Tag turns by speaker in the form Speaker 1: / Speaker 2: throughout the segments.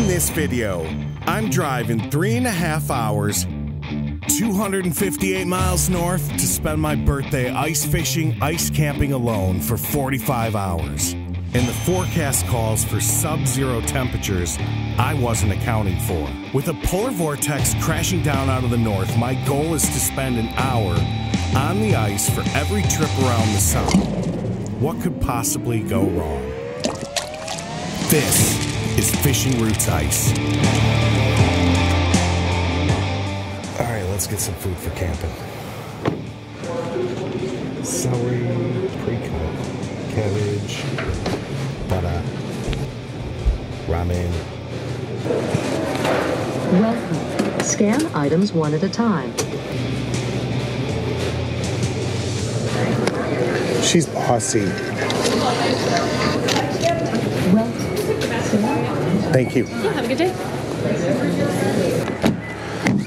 Speaker 1: this video, I'm driving 3.5 hours, 258 miles north to spend my birthday ice fishing, ice camping alone for 45 hours. And the forecast calls for sub-zero temperatures I wasn't accounting for. With a polar vortex crashing down out of the north, my goal is to spend an hour on the ice for every trip around the sun. What could possibly go wrong? This is Fishing Roots Ice. All right, let's get some food for camping. Celery, pre-cut, cabbage, butter, ramen.
Speaker 2: Welcome. Scan items one at a time.
Speaker 1: She's bossy.
Speaker 2: Welcome.
Speaker 1: Thank you.
Speaker 3: Yeah, have a good day.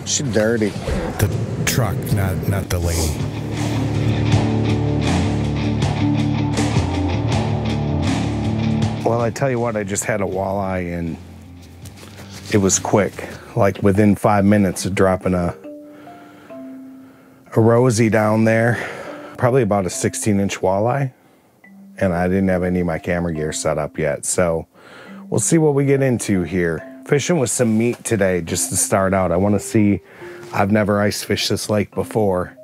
Speaker 1: She's dirty. The truck, not the lady. Well, I tell you what, I just had a walleye and it was quick. Like within 5 minutes of dropping a Rosie down there, probably about a 16-inch walleye. And I didn't have any of my camera gear set up yet. So we'll see what we get into here. Fishing with some meat today, just to start out. I want to see, I've never ice fished this lake before.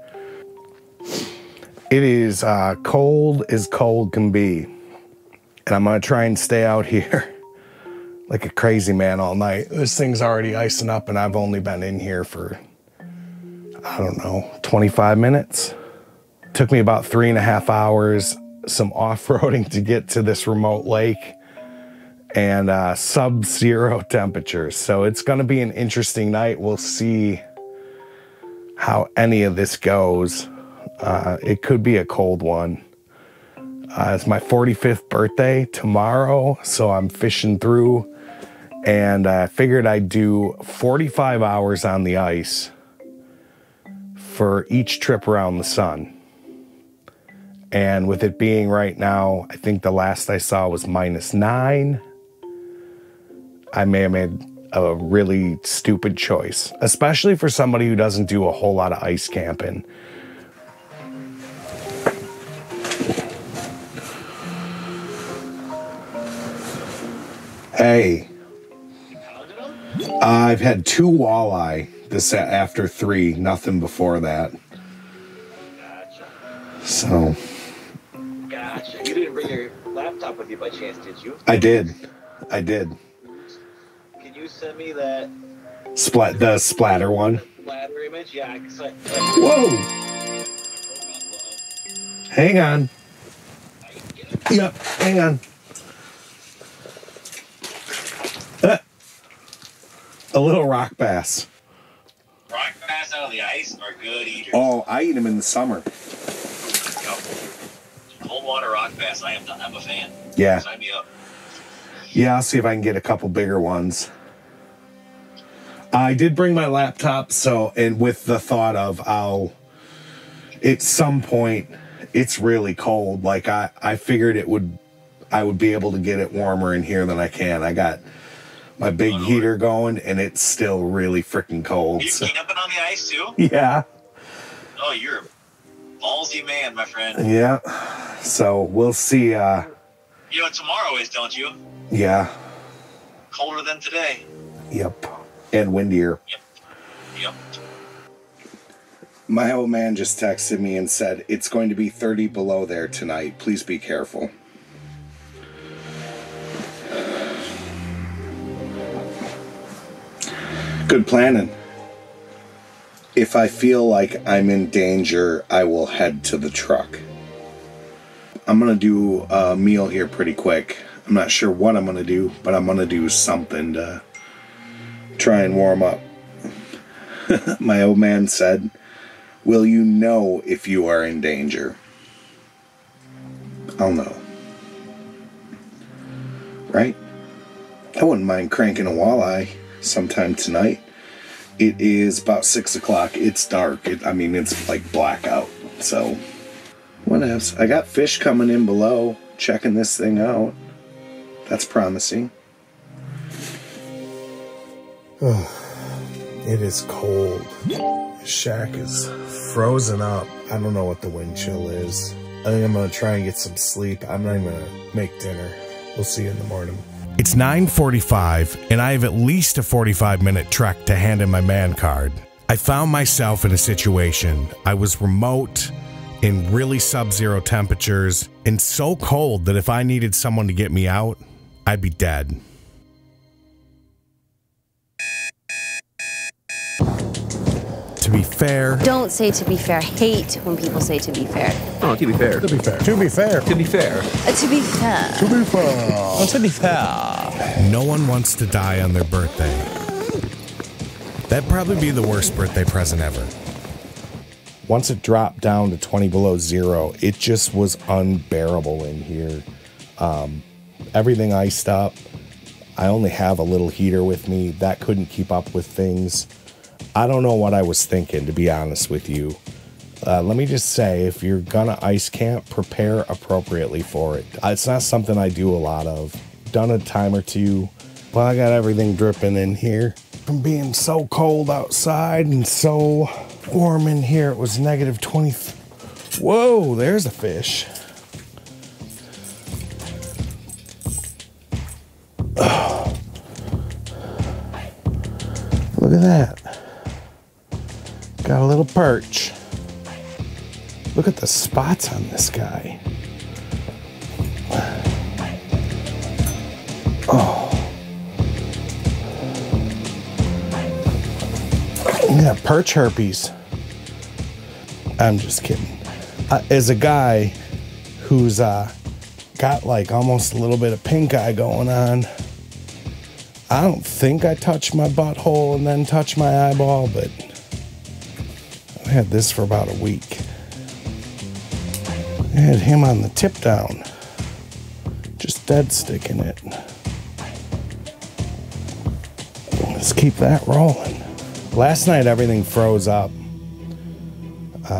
Speaker 1: It is cold as cold can be. And I'm gonna try and stay out here like a crazy man all night. This thing's already icing up and I've only been in here for, I don't know, 25 minutes. Took me about 3.5 hours, some off-roading to get to this remote lake, and sub-zero temperatures. So it's gonna be an interesting night. We'll see how any of this goes. It could be a cold one. It's my 45th birthday tomorrow, so I'm fishing through, and I figured I'd do 45 hours on the ice for each trip around the sun. And with it being right now, I think the last I saw was -9. I may have made a really stupid choice, especially for somebody who doesn't do a whole lot of ice camping. Hey, I've had 2 walleye this after 3, nothing before that.
Speaker 4: Gotcha.
Speaker 1: So.
Speaker 4: Gotcha. You didn't bring your laptop with you by chance, did you?
Speaker 1: I did.
Speaker 4: Can you send me that?
Speaker 1: The splatter one.
Speaker 4: Splatter image? Yeah.
Speaker 1: Whoa! Hang on. Yep, hang on. A little rock bass.
Speaker 4: Rock bass out of the ice are good eaters.
Speaker 1: Oh, I eat them in the summer.
Speaker 4: Yep. Cold water rock bass, I'm a fan.
Speaker 1: Yeah.
Speaker 4: Sign me up.
Speaker 1: Yeah, I'll see if I can get a couple bigger ones. I did bring my laptop, so, and with the thought of at some point, it's really cold. Like I figured I would be able to get it warmer in here than I can. I got my big heater going, and it's still really freaking cold.
Speaker 4: You camping on the ice too?
Speaker 1: Yeah.
Speaker 4: Oh, you're a ballsy man, my friend.
Speaker 1: Yeah. So we'll see.
Speaker 4: You know what tomorrow is, don't you?
Speaker 1: Yeah.
Speaker 4: Colder than today.
Speaker 1: Yep. And windier.
Speaker 4: Yep.
Speaker 1: My old man just texted me and said, it's going to be 30 below there tonight. Please be careful. Good planning. If I feel like I'm in danger, I will head to the truck. I'm going to do a meal here pretty quick. I'm not sure what I'm going to do, but I'm going to do something to try and warm up. My old man said, will you know if you are in danger? I'll know. Right? I wouldn't mind cranking a walleye sometime tonight. It is about 6 o'clock. It's dark. It's like blackout. So, what else? I got fish coming in below, checking this thing out. That's promising. It is cold. The shack is frozen up. I don't know what the wind chill is. I think I'm gonna try and get some sleep. I'm not even gonna make dinner. We'll see you in the morning. It's 9:45, and I have at least a 45-minute trek to hand in my man card. I found myself in a situation. I was remote, in really sub-zero temperatures, and so cold that if I needed someone to get me out, I'd be dead. To be fair...
Speaker 3: Don't say to be fair. I hate when people say to be fair.
Speaker 5: Oh, to be fair.
Speaker 1: To be fair. To be fair.
Speaker 5: To be fair.
Speaker 3: To be fair.
Speaker 1: To be fair.
Speaker 5: Oh, to be fair.
Speaker 1: No one wants to die on their birthday. That'd probably be the worst birthday present ever. Once it dropped down to 20 below zero, it just was unbearable in here. Everything iced up. I only have a little heater with me. That couldn't keep up with things. I don't know what I was thinking, to be honest with you. Let me just say, if you're gonna ice camp, prepare appropriately for it. It's not something I do a lot of. Done a time or two. Well, I got everything dripping in here. From being so cold outside and so warm in here, it was negative 20. Whoa, there's a fish. Oh. Look at that. Got a little perch. Look at the spots on this guy. Oh. Yeah, perch herpes. I'm just kidding. As a guy who's got like almost a little bit of pink eye going on, I don't think I touched my butthole and then touched my eyeball, but I had this for about a week. I had him on the tip down, just dead sticking it. Let's keep that rolling. Last night everything froze up,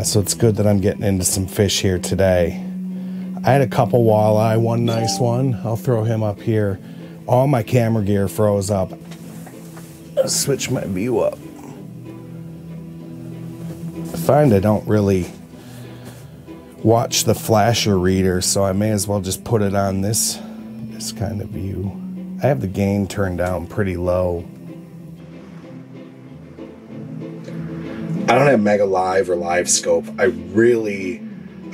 Speaker 1: so it's good that I'm getting into some fish here today. I had a couple walleye, one nice one. I'll throw him up here. All my camera gear froze up. I'll switch my view up. I find I don't really watch the flasher reader, so I may as well just put it on this kind of view. I have the gain turned down pretty low. I don't have Mega Live or Live Scope. I really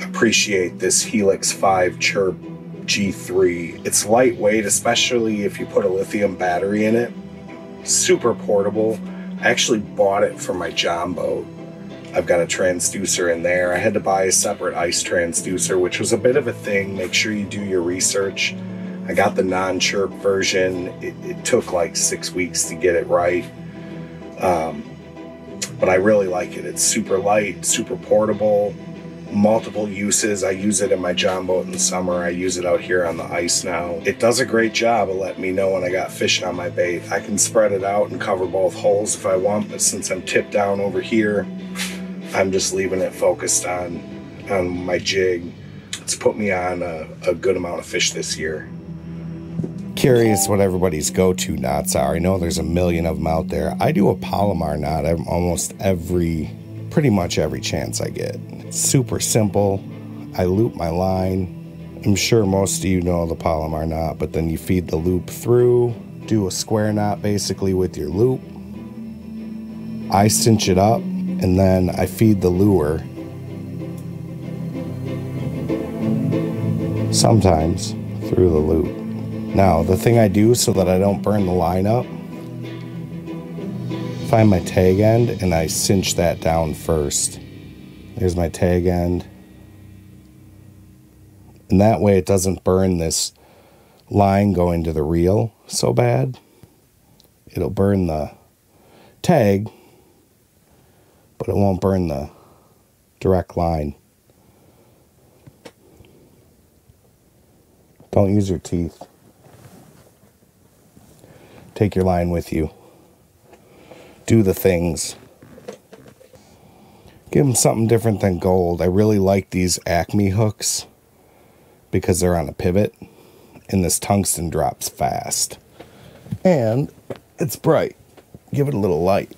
Speaker 1: appreciate this Helix 5 Chirp G3. It's lightweight, especially if you put a lithium battery in it. Super portable. I actually bought it for my John boat. I've got a transducer in there. I had to buy a separate ice transducer, which was a bit of a thing. Make sure you do your research. I got the non-chirp version. It took like 6 weeks to get it right. But I really like it. It's super light, super portable, multiple uses. I use it in my John boat in the summer. I use it out here on the ice now. It does a great job of letting me know when I got fish on my bait. I can spread it out and cover both holes if I want, but since I'm tipped down over here, I'm just leaving it focused on my jig. It's put me on a good amount of fish this year. Curious what everybody's go-to knots are. I know there's a million of them out there. I do a Palomar knot almost pretty much every chance I get. It's super simple. I loop my line. I'm sure most of you know the Palomar knot, but then you feed the loop through, do a square knot basically with your loop. I cinch it up, and then I feed the lure. Sometimes through the loop. Now, the thing I do so that I don't burn the line up, find my tag end and I cinch that down first. There's my tag end. And that way it doesn't burn this line going to the reel so bad. It'll burn the tag, but it won't burn the direct line. Don't use your teeth. Take your line with you. Do the things. Give them something different than gold. I really like these Acme hooks because they're on a pivot, and this tungsten drops fast. And it's bright. give it a little light.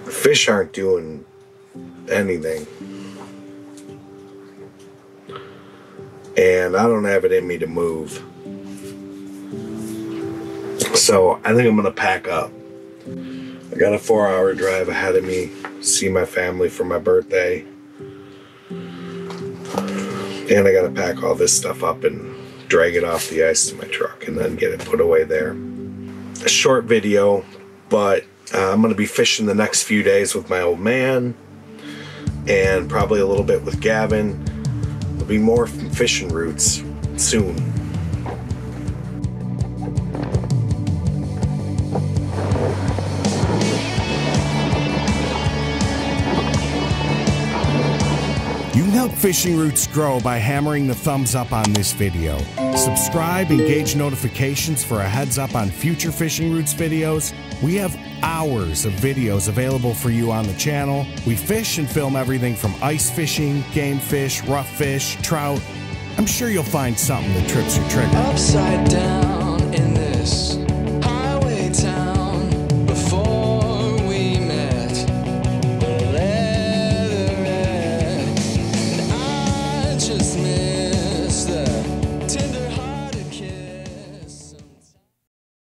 Speaker 1: Fish aren't doing anything. And I don't have it in me to move. So I think I'm gonna pack up. I got a 4-hour drive ahead of me, see my family for my birthday. And I gotta pack all this stuff up and drag it off the ice to my truck and then get it put away there. A short video, but I'm gonna be fishing the next few days with my old man and probably a little bit with Gavin. There'll be more fishing routes soon. You can help Fishing Roots grow by hammering the thumbs up on this video. Subscribe, engage notifications for a heads up on future Fishing Roots videos. We have hours of videos available for you on the channel. We fish and film everything from ice fishing, game fish, rough fish, trout. I'm sure you'll find something that trips your trigger.
Speaker 6: Upside down.